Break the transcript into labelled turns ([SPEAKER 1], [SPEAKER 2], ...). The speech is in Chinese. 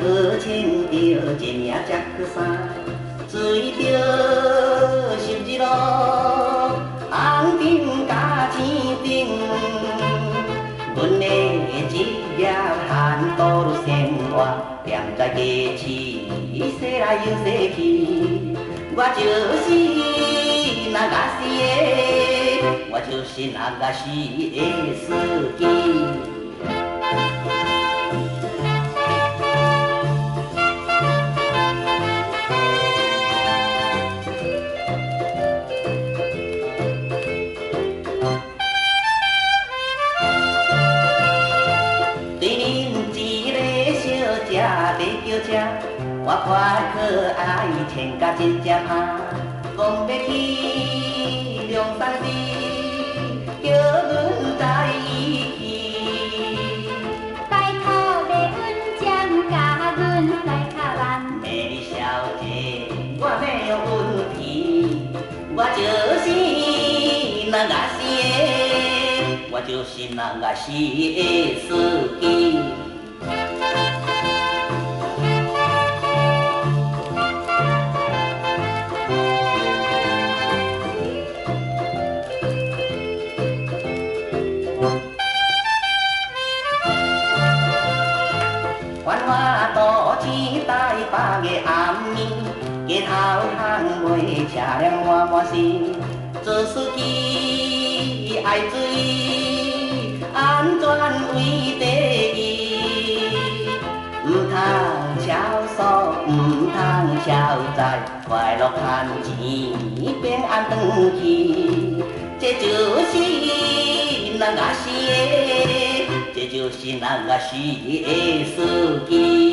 [SPEAKER 1] 去穿着一领夹克衫，随着十字路，红顶甲青顶，阮的职业hand道路生活，踮在街市，踅来又踅去，我就是那个死的，我就是那个死的司机。 我看可爱，穿甲真正香，讲要去龙山寺，叫阮载伊去。
[SPEAKER 2] 拜托要阮将甲阮来卡万。
[SPEAKER 1] 美丽小姐，我没有问题，我就是那个死的，我就是那个死的司机。 繁华都市台北的暗暝，街头巷尾车辆满满是，做司机爱注意安全为第一，唔通超速，唔通超载，快乐赚钱，平安回去，这就是那个是的。 这就是那个死的司机。